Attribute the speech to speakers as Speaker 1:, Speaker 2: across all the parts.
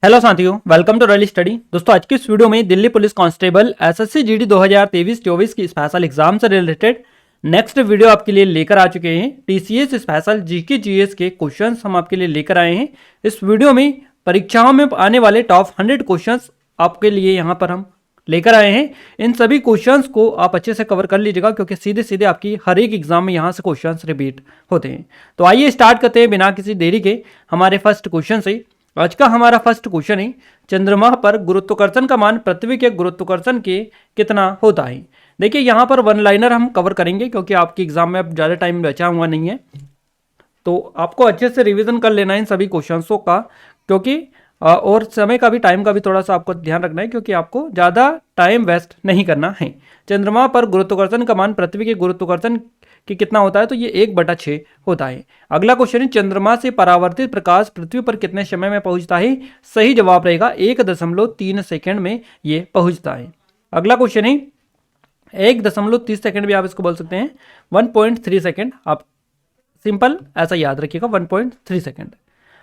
Speaker 1: Hello साथियों, welcome to royal study. दोस्तों, आज की इस वीडियो में Delhi police constable SSC GD 2023-24 की स्पेशल एग्जाम से रिलेटेड नेक्स्ट वीडियो आपके लिए लेकर आ चुके हैं। टीसीएस स्पेशल जीके जीएस के क्वेश्चंस हम आपके लिए लेकर आए हैं। इस वीडियो में परीक्षाओं में आने वाले टॉप 100 क्वेश्चंस आपके लिए यहाँ पर हम लेकर आए हैं। इन सभी क्वेश्चंस को आप अच्छे से कवर कर लीजिएगा, क्योंकि सीधे सीधे आपकी हर एक एग्जाम में यहाँ से क्वेश्चंस रिपीट होते हैं। तो आइए स्टार्ट करते हैं बिना किसी देरी के हमारे फर्स्ट क्वेश्चन से। आज का हमारा फर्स्ट क्वेश्चन है, चंद्रमा पर गुरुत्वाकर्षण का मान पृथ्वी के गुरुत्वाकर्षण के कितना होता है। देखिए, यहाँ पर वन लाइनर हम कवर करेंगे, क्योंकि आपके एग्जाम में अब ज़्यादा टाइम बचा हुआ नहीं है, तो आपको अच्छे से रिवीजन कर लेना है इन सभी क्वेश्चंसों का, क्योंकि और समय का भी, टाइम का भी थोड़ा सा आपको ध्यान रखना है, क्योंकि आपको ज़्यादा टाइम वेस्ट नहीं करना है। चंद्रमा पर गुरुत्वाकर्षण का मान पृथ्वी के गुरुत्वाकर्षण कि कितना होता है, तो ये 1/6 होता है। अगला क्वेश्चन है, चंद्रमा से परावर्तित प्रकाश पृथ्वी पर कितने समय में पहुंचता है। सही जवाब रहेगा 1.3 सेकंड में ये पहुंचता है। अगला क्वेश्चन है, 1.30 सेकंड भी आप इसको बोल सकते हैं, 1.3 सेकंड, आप सिंपल ऐसा याद रखिएगा, 1.3 सेकंड।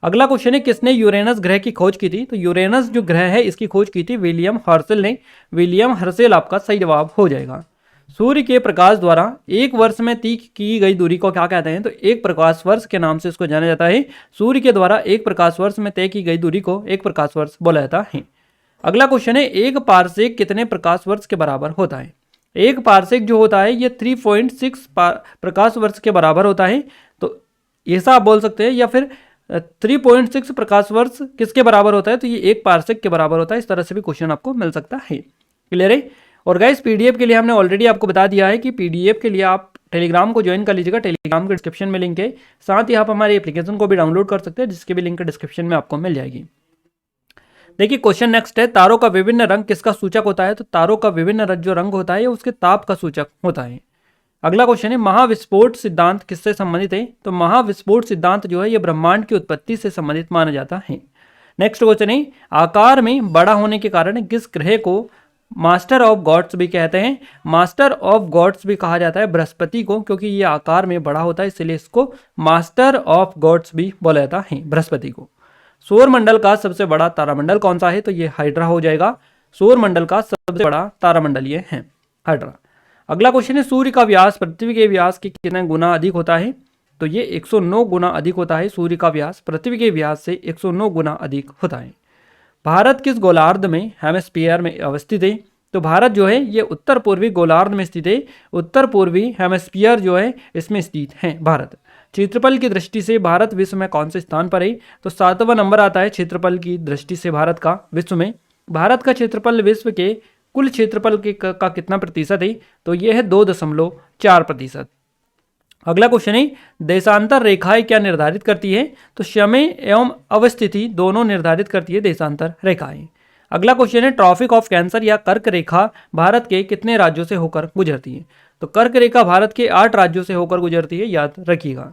Speaker 1: अगला क्वेश्चन है, किसने यूरेनस ग्रह की खोज की थी। तो यूरेनस जो ग्रह है इसकी खोज की थी विलियम हर्शेल ने। विलियम हर्शेल आपका सही जवाब हो जाएगा। सूर्य के प्रकाश द्वारा एक वर्ष में तय की गई दूरी को क्या कहते हैं। तो एक प्रकाश वर्ष के नाम से इसको जाना जाता है। सूर्य के द्वारा एक प्रकाश वर्ष में तय की गई दूरी को एक प्रकाश वर्ष बोला जाता है। अगला क्वेश्चन है, एक पारसेक कितने प्रकाश वर्ष के बराबर होता है। एक पारसेक जो होता है ये 3.6 प्रकाश वर्ष के बराबर होता है। तो ऐसा आप बोल सकते हैं, या फिर 3.6 प्रकाश वर्ष किसके बराबर होता है, तो ये एक पारसेक के बराबर होता है। इस तरह से भी क्वेश्चन आपको मिल सकता है। क्लियर है। और गाइस, पीडीएफ के लिए हमने ऑलरेडी आपको बता दिया है कि पीडीएफ के लिए आप टेलीग्राम को ज्वाइन कर लीजिएगा। टेलीग्राम के डिस्क्रिप्शन में लिंक है, साथ ही आप हमारे एप्लीकेशन को भी डाउनलोड कर सकते हैं, जिसके भी लिंक डिस्क्रिप्शन में आपको मिल जाएगी। देखिए, क्वेश्चन नेक्स्ट है, तारों का विभिन्न रंग किसका सूचक होता है। तो तारों का विभिन्न जो रंग होता है उसके ताप का सूचक होता है। अगला क्वेश्चन है, महाविस्फोट सिद्धांत किससे संबंधित है। तो महाविस्फोट सिद्धांत जो है ये ब्रह्मांड की उत्पत्ति से संबंधित माना जाता है। नेक्स्ट क्वेश्चन है, आकार में बड़ा होने के कारण किस ग्रह को मास्टर ऑफ गॉड्स भी कहते हैं। मास्टर ऑफ गॉड्स भी कहा जाता है बृहस्पति को, क्योंकि ये आकार में बड़ा होता है, इसलिए इसको मास्टर ऑफ गॉड्स भी बोला जाता है बृहस्पति को। सौर मंडल का सबसे बड़ा तारामंडल कौन सा है। तो ये हाइड्रा हो जाएगा। सौर मंडल का सबसे बड़ा तारामंडल ये है हाइड्रा। अगला क्वेश्चन है, सूर्य का व्यास पृथ्वी के व्यास के कितने गुना अधिक होता है। तो ये 109 गुना अधिक होता है। सूर्य का व्यास पृथ्वी के व्यास से 109 गुना अधिक होता है। भारत किस गोलार्ध में हेमिस्फीयर में अवस्थित है। तो भारत जो है ये उत्तर पूर्वी गोलार्ध में स्थित है। उत्तर पूर्वी हेमिस्फीयर जो है इसमें स्थित है भारत। क्षेत्रफल की दृष्टि से भारत विश्व में कौन से स्थान पर है। तो 7वां नंबर आता है क्षेत्रफल की दृष्टि से भारत का विश्व में। भारत का क्षेत्रफल विश्व के कुल क्षेत्रफल का कितना प्रतिशत है। तो यह है 2.4%। अगला क्वेश्चन है, देशांतर रेखाएं क्या निर्धारित करती है। तो समय एवं अवस्थिति दोनों निर्धारित करती है देशांतर रेखाएं। अगला क्वेश्चन है, ट्रॉपिक ऑफ कैंसर या कर्क रेखा भारत के कितने राज्यों से होकर गुजरती है। तो कर्क रेखा भारत के 8 राज्यों से होकर गुजरती है, याद रखिएगा।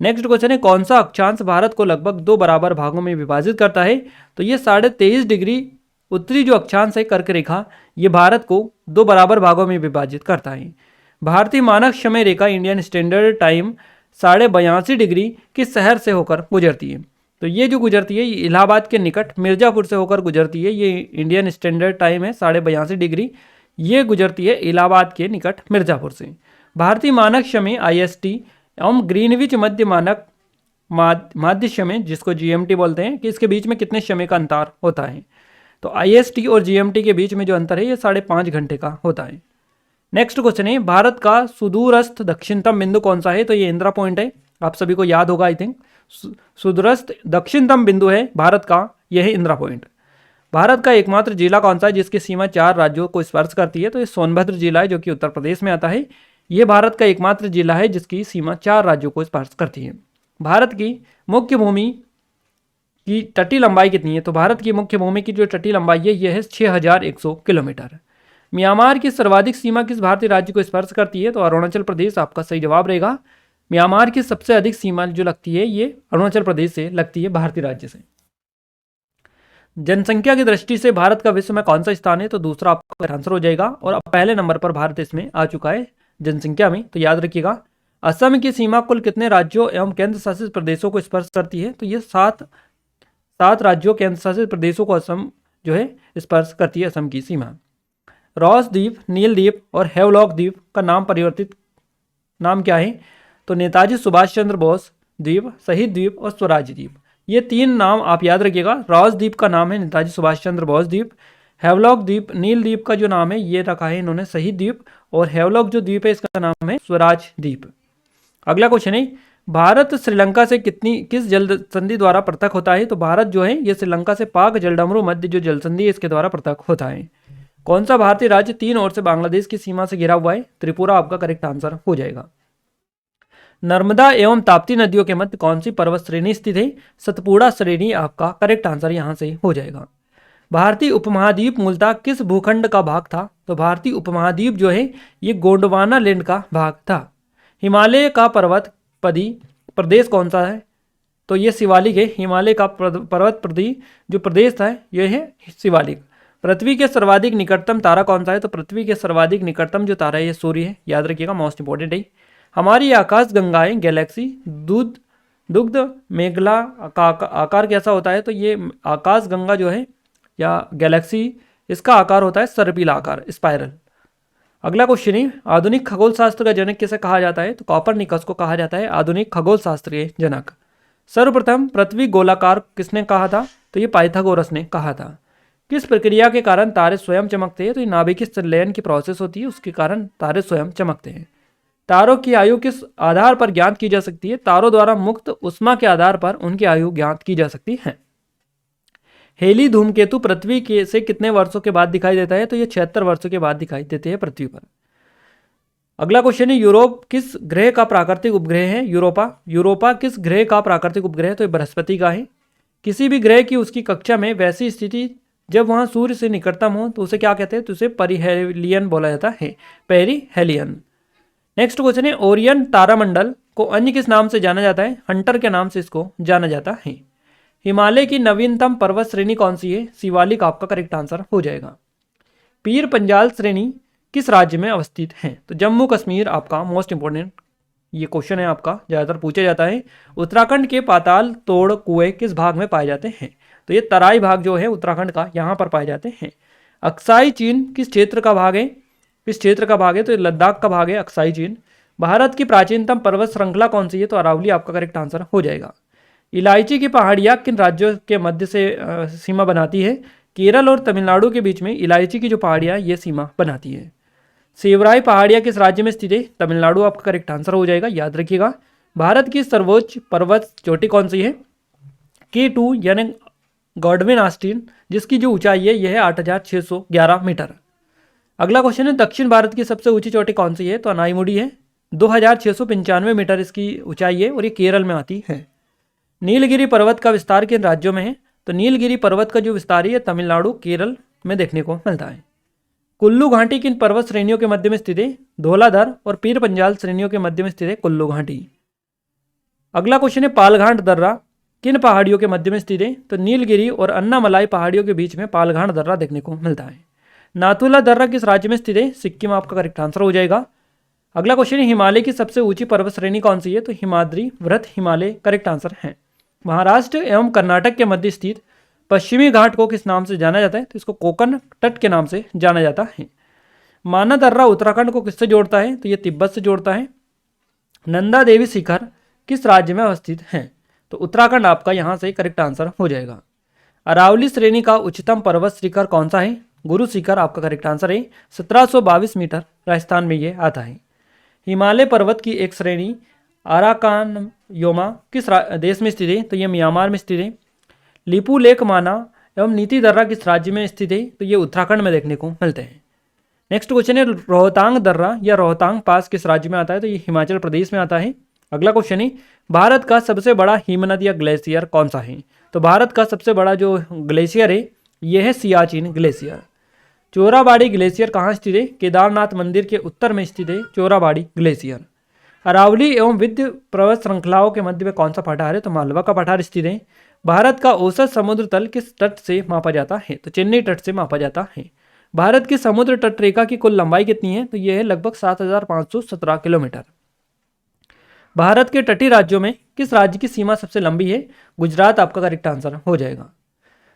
Speaker 1: नेक्स्ट क्वेश्चन है, कौन सा अक्षांश भारत को लगभग 2 बराबर भागों में विभाजित करता है। तो ये 23.5 डिग्री उत्तरी जो अक्षांश है कर्क रेखा, ये भारत को 2 बराबर भागों में विभाजित करता है। भारतीय मानक समय रेखा इंडियन स्टैंडर्ड टाइम 82.5 डिग्री किस शहर से होकर गुजरती है। तो ये जो गुजरती है ये इलाहाबाद के निकट मिर्जापुर से होकर गुजरती है। ये इंडियन स्टैंडर्ड टाइम है 82.5 डिग्री, ये गुजरती है इलाहाबाद के निकट मिर्जापुर से। भारतीय मानक समय IST एवं ग्रीनविच मध्य मानक माध्य समय जिसको GMT बोलते हैं, कि इसके बीच में कितने समय का अंतर होता है। तो IST और GMT के बीच में जो अंतर है ये 5.5 घंटे का होता है। नेक्स्ट क्वेश्चन है, भारत का सुदूरस्थ दक्षिणतम बिंदु कौन सा है। तो ये इंदिरा पॉइंट है, आप सभी को याद होगा आई थिंक। सुदूरस्थ दक्षिणतम बिंदु है भारत का, यह है इंदिरा पॉइंट। भारत का एकमात्र जिला कौन सा है जिसकी सीमा 4 राज्यों को स्पर्श करती है। तो ये सोनभद्र जिला है, जो कि उत्तर प्रदेश में आता है। यह भारत का एकमात्र जिला है जिसकी सीमा 4 राज्यों को स्पर्श करती है। भारत की मुख्य भूमि की तटीय लंबाई कितनी है। तो भारत की मुख्य भूमि की जो तटीय लंबाई है यह है 6100 किलोमीटर। म्यांमार की सर्वाधिक सीमा किस भारतीय राज्य को स्पर्श करती है। तो अरुणाचल प्रदेश आपका सही जवाब रहेगा। म्यांमार की सबसे अधिक सीमा जो लगती है ये अरुणाचल प्रदेश से लगती है, भारतीय राज्य से। जनसंख्या की दृष्टि से भारत का विश्व में कौन सा स्थान है। तो दूसरा आपका आंसर हो जाएगा, और अब पहले नंबर पर भारत इसमें आ चुका है जनसंख्या में। तो याद रखिएगा। असम की सीमा कुल कितने राज्यों एवं केंद्र शासित प्रदेशों को स्पर्श करती है। तो ये 7 7 राज्यों केंद्र शासित प्रदेशों को असम जो है स्पर्श करती है, असम की सीमा। रॉस द्वीप, नील द्वीप और हेवलॉक द्वीप का नाम परिवर्तित नाम क्या है? तो नेताजी सुभाष चंद्र बोस द्वीप, शहीद द्वीप और स्वराज द्वीप। ये 3 नाम आप याद रखिएगा। रॉस द्वीप का नाम है नेताजी सुभाष चंद्र बोस द्वीप, हेवलॉक द्वीप, नील द्वीप का जो नाम है ये रखा है इन्होंने शहीद द्वीप, और हेवलॉक जो द्वीप है इसका नाम है स्वराज द्वीप। अगला क्वेश्चन है, भारत श्रीलंका से किस जल संधि द्वारा पृथक होता है? तो भारत जो है ये श्रीलंका से पाक जलडमरू मध्य जो जल संधि है इसके द्वारा पृथक होता है। कौन सा भारतीय राज्य 3 ओर से बांग्लादेश की सीमा से घिरा हुआ है? त्रिपुरा आपका करेक्ट आंसर हो जाएगा। नर्मदा एवं ताप्ती नदियों के मध्य कौन सी पर्वत श्रेणी स्थित है? सतपुड़ा श्रेणी आपका करेक्ट आंसर यहां से हो जाएगा। भारतीय उपमहाद्वीप मूलतः किस भूखंड का भाग था? तो भारतीय उपमहाद्वीप जो है ये गोंडवाना लैंड का भाग था। हिमालय का पर्वत प्रदेश कौन सा है? तो ये शिवालिक है। हिमालय का पर्वत जो प्रदेश था यह है शिवालिक। पृथ्वी के सर्वाधिक निकटतम तारा कौन सा है? तो पृथ्वी के सर्वाधिक निकटतम जो तारा है ये सूर्य है, याद रखिएगा, मोस्ट इंपॉर्टेंट है। हमारी आकाश गंगाएं गैलेक्सी दुग्ध मेघला का आकार कैसा होता है? तो ये आकाश गंगा जो है या गैलेक्सी इसका आकार होता है सर्पिल आकार, स्पाइरल। अगला क्वेश्चन है, आधुनिक खगोल शास्त्र का जनक किसे कहा जाता है? तो कॉपरनिकस को कहा जाता है आधुनिक खगोल शास्त्र के जनक। सर्वप्रथम पृथ्वी गोलाकार किसने कहा था? तो ये पाइथागोरस ने कहा था। किस प्रक्रिया के कारण तारे स्वयं चमकते हैं? तो ये नाभिकीय संलयन की प्रोसेस होती है, उसके कारण तारे स्वयं चमकते हैं। तारों की आयु किस आधार पर ज्ञात की जा सकती है? तारों द्वारा मुक्त उष्मा के आधार पर उनकी आयु ज्ञात की जा सकती है। हेली धूमकेतु पृथ्वी के से कितने वर्षों के बाद दिखाई देता है? तो ये 76 वर्षों के बाद दिखाई देते हैं पृथ्वी पर। अगला क्वेश्चन है, यूरोप किस ग्रह का प्राकृतिक उपग्रह है? यूरोपा किस ग्रह का प्राकृतिक उपग्रह है? तो ये बृहस्पति का है। किसी भी ग्रह की उसकी कक्षा में वैसी स्थिति जब वहां सूर्य से निकटतम हो तो उसे क्या कहते हैं? तो उसे पेरिहेलियन बोला जाता है, पेरिहेलियन। नेक्स्ट क्वेश्चन है, ओरियन तारामंडल को अन्य किस नाम से जाना जाता है? हंटर के नाम से इसको जाना जाता है। हिमालय की नवीनतम पर्वत श्रेणी कौन सी है? शिवालिक आपका करेक्ट आंसर हो जाएगा। पीर पंजाल श्रेणी किस राज्य में अवस्थित है? तो जम्मू कश्मीर आपका मोस्ट इंपोर्टेंट ये क्वेश्चन है, आपका ज़्यादातर पूछा जाता है। उत्तराखंड के पाताल तोड़ कुएं किस भाग में पाए जाते हैं? तो ये तराई भाग जो है उत्तराखंड का, यहाँ पर पाए जाते हैं। अक्साई चीन किस क्षेत्र का भाग है? किस क्षेत्र का भाग है? तो ये लद्दाख का भाग है अक्साई चीन। भारत की प्राचीनतम पर्वत श्रृंखला कौन सी है? तो अरावली आपका करेक्ट आंसर हो जाएगा। इलायची की पहाड़ियाँ किन राज्यों के मध्य से सीमा बनाती है? केरल और तमिलनाडु के बीच में इलायची की जो पहाड़ियाँ ये सीमा बनाती है। सेवराई पहाड़ियाँ किस राज्य में स्थित है? तमिलनाडु आपका करेक्ट आंसर हो जाएगा, याद रखिएगा। भारत की सर्वोच्च पर्वत चोटी कौन सी है? K2 यानी गॉडविन ऑस्टिन, जिसकी जो ऊंचाई है यह है 8611 मीटर। अगला क्वेश्चन है, दक्षिण भारत की सबसे ऊंची चोटी कौन सी है? तो अनाईमुडी है, 2695 मीटर इसकी ऊंचाई है और ये केरल में आती है। नीलगिरी पर्वत का विस्तार किन राज्यों में है? तो नीलगिरी पर्वत का जो विस्तार है तमिलनाडु केरल में देखने को मिलता है। कुल्लू घाटी किन पर्वत श्रेणियों के मध्य में स्थित है? धौलाधर और पीर पंजाल श्रेणियों के मध्य में स्थित है कुल्लू घाटी। अगला क्वेश्चन है, पालघाट दर्रा किन पहाड़ियों के मध्य में स्थित है? तो नीलगिरी और अन्नामलाई पहाड़ियों के बीच में पालघाट दर्रा देखने को मिलता है। नाथुला दर्रा किस राज्य में स्थित है? सिक्किम आपका करेक्ट आंसर हो जाएगा। अगला क्वेश्चन है, हिमालय की सबसे ऊंची पर्वत श्रेणी कौन सी है? तो हिमाद्री वृत हिमालय करेक्ट आंसर है। महाराष्ट्र एवं कर्नाटक के मध्य स्थित पश्चिमी घाट को किस नाम से जाना जाता है? तो इसको कोकन तट के नाम से जाना जाता है। माना दर्रा उत्तराखंड को किससे जोड़ता है? तो ये तिब्बत से जोड़ता है। नंदा देवी शिखर किस राज्य में अवस्थित है? तो उत्तराखंड आपका यहाँ से करेक्ट आंसर हो जाएगा। अरावली श्रेणी का उच्चतम पर्वत शिखर कौन सा है? गुरु शिखर आपका करेक्ट आंसर है, 1722 मीटर राजस्थान में ये आता है। हिमालय पर्वत की एक श्रेणी आराकान योमा किस देश में स्थित है? तो ये म्यांमार में स्थित है। लिपू लेक माना एवं नीति दर्रा किस राज्य में स्थित है? तो ये उत्तराखंड में देखने को मिलते हैं। नेक्स्ट क्वेश्चन है, रोहतांग दर्रा या रोहतांग पास किस राज्य में आता है? तो ये हिमाचल प्रदेश में आता है। अगला क्वेश्चन है, भारत का सबसे बड़ा हिमनद या ग्लेशियर कौन सा है? तो भारत का सबसे बड़ा जो ग्लेशियर है यह है सियाचिन ग्लेशियर। चोराबाड़ी ग्लेशियर कहाँ स्थित है? केदारनाथ मंदिर के उत्तर में स्थित है चोराबाड़ी ग्लेशियर। अरावली एवं विंध्य पर्वत श्रृंखलाओं के मध्य में कौन सा पठार है? तो मालवा का पठार स्थित है। भारत का औसत समुद्र तल किस तट से मापा जाता है? तो चेन्नई तट से मापा जाता है। भारत की समुद्र तट रेखा की कुल लंबाई कितनी है? तो यह है लगभग 7517 किलोमीटर। भारत के तटीय राज्यों में किस राज्य की सीमा सबसे लंबी है? गुजरात आपका करेक्ट आंसर हो जाएगा।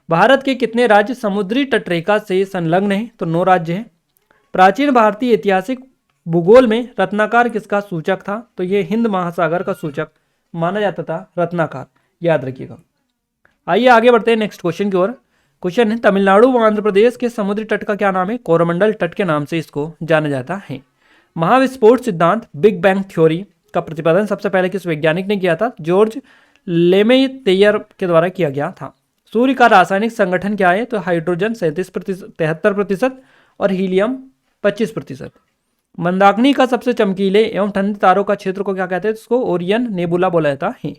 Speaker 1: भारत के कितने राज्य समुद्री तटरेखा से संलग्न हैं? तो 9 राज्य हैं। प्राचीन भारतीय ऐतिहासिक भूगोल में रत्नाकर किसका सूचक था? तो ये हिंद महासागर का सूचक माना जाता था रत्नाकर, याद रखिएगा। आइए आगे बढ़ते हैं नेक्स्ट क्वेश्चन की ओर। क्वेश्चन है तमिलनाडु व आंध्र प्रदेश के समुद्री तट का क्या नाम है? कोरोमंडल तट के नाम से इसको जाना जाता है। महाविस्फोट सिद्धांत बिग बैंग थ्योरी का प्रतिपादन सबसे पहले किस वैज्ञानिक ने किया था? जॉर्ज लेमेतेयर के द्वारा किया गया था। सूर्य का रासायनिक संगठन क्या है? तो हाइड्रोजन 73% और हीलियम 25%। मंदाकिनी का सबसे चमकीले एवं ठंडे तारों का क्षेत्र को क्या कहते हैं? इसको ओरियन नेबुला बोला जाता है।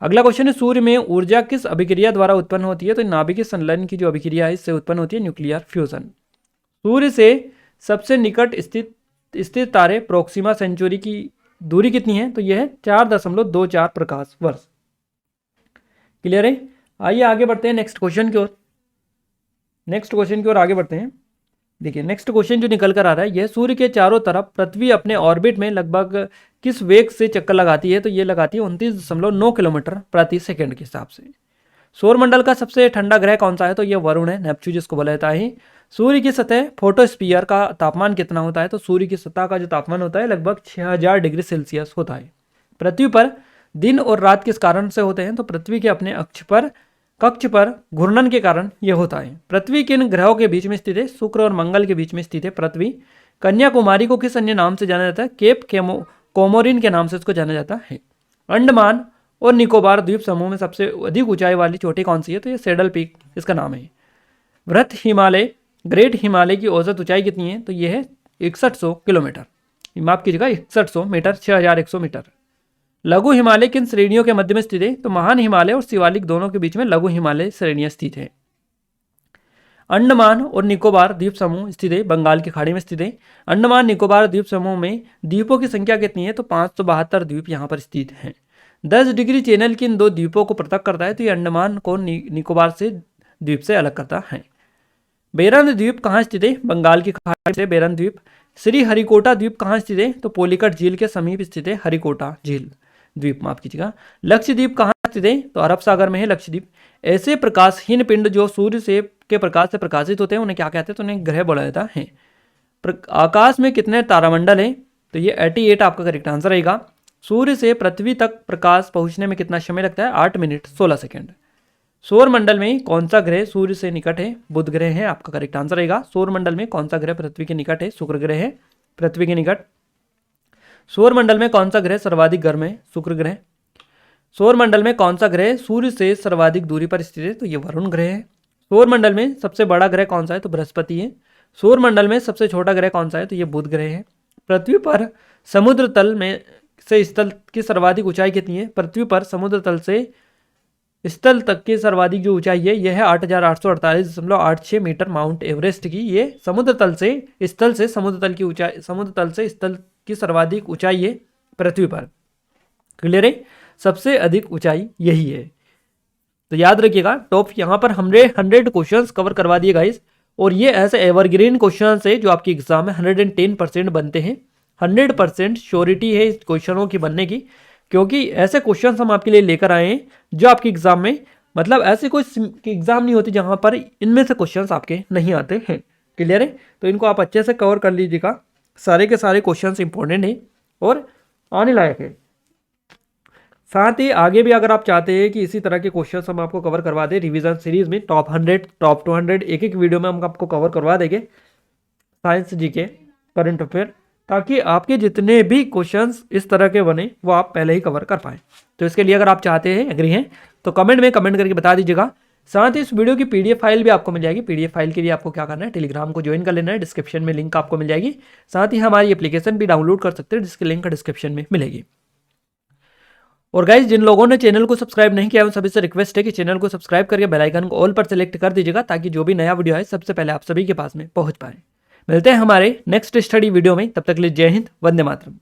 Speaker 1: अगला क्वेश्चन है सूर्य में ऊर्जा किस अभिक्रिया द्वारा उत्पन्न होती है? तो नाभिकीय संलयन की जो अभिक्रिया है इससे उत्पन्न होती है न्यूक्लियर फ्यूजन। सूर्य से सबसे निकट स्थित तारे प्रोक्सिमा सेंचुरी की दूरी कितनी है? तो यह है 4.24 प्रकाश वर्ष। क्लियर है? आइए आगे बढ़ते हैं नेक्स्ट क्वेश्चन की ओर आगे बढ़ते हैं। देखिए नेक्स्ट क्वेश्चन जो निकल कर आ रहा है, यह सूर्य के चारों तरफ पृथ्वी अपने ऑर्बिट में लगभग किस वेग से चक्कर लगाती है? तो ये लगाती है 29.9 किलोमीटर प्रति सेकंड के हिसाब से। सौरमंडल का सबसे ठंडा ग्रह कौन सा है? तो ये वरुण है, नेपच्यून जिसको बोला जाता है। सूर्य की सतह फोटोस्फीयर का तापमान कितना होता है? तो सूर्य की सतह का जो तापमान होता है लगभग 6000 डिग्री सेल्सियस होता है। पृथ्वी पर दिन और रात किस कारण से होते हैं? तो पृथ्वी के अपने कक्ष पर घूर्णन के कारण यह होता है। पृथ्वी किन ग्रहों के बीच में स्थित है? शुक्र और मंगल के बीच में स्थित है पृथ्वी। कन्याकुमारी को किस अन्य नाम से जाना जाता है? केप कोमोरिन के नाम से इसको जाना जाता है। अंडमान और निकोबार द्वीप समूह में सबसे अधिक ऊंचाई वाली चोटी कौन सी है? तो ये सैडल पीक इसका नाम है। ग्रेट हिमालय की औसत ऊंचाई कितनी है? तो यह है 6100 किलोमीटर, माफ कीजिएगा 6100 मीटर, 6100 मीटर। लघु हिमालय किन श्रेणियों के मध्य में स्थित है? तो महान हिमालय और शिवालिक दोनों के बीच में लघु हिमालय श्रेणियां स्थित है। अंडमान और निकोबार द्वीप समूह स्थित है बंगाल की खाड़ी में स्थित है। अंडमान निकोबार द्वीप समूह में द्वीपों की संख्या कितनी है? तो 572 द्वीप यहाँ पर स्थित हैं। 10 डिग्री चैनल किन 2 द्वीपों को पृथक करता है? तो ये अंडमान को निकोबार से द्वीप से अलग करता है। बेरन द्वीप कहाँ स्थित है? बंगाल की खाड़ी से बेरन द्वीप। श्री हरिकोटा द्वीप कहाँ स्थित है? तो पोलिकट झील के समीप स्थित है हरिकोटा झील द्वीप, माफ कीजिएगा। लक्षद्वीप कहाँ स्थित है? तो अरब सागर में है लक्षद्वीप। ऐसे प्रकाशहीन पिंड जो सूर्य से के प्रकाश से प्रकाशित होते हैं उन्हें क्या कहते हैं? तो उन्हें ग्रह बोला जाता है। आकाश में कितने तारामंडल हैं? तो ये 88 आपका करेक्ट आंसर रहेगा। सूर्य से पृथ्वी तक प्रकाश पहुंचने में कितना समय लगता है? 8 मिनट 16 सेकंड। सौर मंडल में कौन सा ग्रह सूर्य से निकट है? बुध ग्रह है, आपका करेक्ट आंसर रहेगा। सौर मंडल में कौन सा ग्रह पृथ्वी के निकट है? शुक्र ग्रह है, पृथ्वी के निकट। सौर मंडल में कौन सा ग्रह सर्वाधिक गर्म है? शुक्र ग्रह। सौर मंडल में कौन सा ग्रह सूर्य से सर्वाधिक दूरी पर स्थित है? तो ये वरुण ग्रह है। सौर मंडल में सबसे बड़ा ग्रह कौन सा है? तो बृहस्पति है। सौर मंडल में सबसे छोटा ग्रह कौन सा है? तो ये बुध ग्रह है। पृथ्वी पर समुद्र तल में से स्थल की सर्वाधिक ऊंचाई कितनी है? पृथ्वी पर समुद्र तल से स्थल तक की सर्वाधिक जो ऊंचाई है यह है 8848.86 मीटर माउंट एवरेस्ट की। ये समुद्र तल से समुद्र तल की ऊंचाई, समुद्र तल से स्थल की सर्वाधिक ऊंचाई है पृथ्वी पर। क्लियर है? सबसे अधिक ऊंचाई यही है। तो याद रखिएगा टॉप यहाँ पर 100 क्वेश्चंस कवर करवा दिए गाइस। और ये ऐसे एवरग्रीन क्वेश्चंस है जो आपकी एग्जाम में 110% बनते हैं। 100% श्योरिटी है इस क्वेश्चनों की बनने की, क्योंकि ऐसे क्वेश्चंस हम आपके लिए लेकर आए हैं जो आपके एग्जाम में, मतलब ऐसे कोई एग्जाम नहीं होती जहां पर इनमें से क्वेश्चंस आपके नहीं आते हैं। क्लियर है? तो इनको आप अच्छे से कवर कर लीजिएगा। सारे के सारे क्वेश्चंस इंपॉर्टेंट हैं और आने लायक है। साथ ही आगे भी अगर आप चाहते हैं कि इसी तरह के क्वेश्चंस हम आपको कवर करवा दें रिवीजन सीरीज में, टॉप 100 टॉप 200 एक एक वीडियो में हम आपको कवर करवा देंगे साइंस, जीके, करंट अफेयर, ताकि आपके जितने भी क्वेश्चंस इस तरह के बने वो आप पहले ही कवर कर पाएँ। तो इसके लिए अगर आप चाहते हैं, एग्री हैं, तो कमेंट करके बता दीजिएगा। साथ ही इस वीडियो की पीडीएफ फाइल भी आपको मिल जाएगी। पीडीएफ फाइल के लिए आपको क्या करना है, टेलीग्राम को ज्वाइन कर लेना है। डिस्क्रिप्शन में लिंक आपको मिल जाएगी। साथ ही हमारी एप्लीकेशन भी डाउनलोड कर सकते हैं, जिसकी लिंक डिस्क्रिप्शन में मिलेगी। और गाइज जिन लोगों ने चैनल को सब्सक्राइब नहीं किया उन सभी से रिक्वेस्ट है कि चैनल को सब्सक्राइब करके बेल आइकन को ऑल पर सेलेक्ट कर दीजिएगा, ताकि जो भी नया वीडियो है सबसे पहले आप सभी के पास में पहुंच पाए। मिलते हैं हमारे नेक्स्ट स्टडी वीडियो में, तब तक के लिए जय हिंद, वंदे मातरम।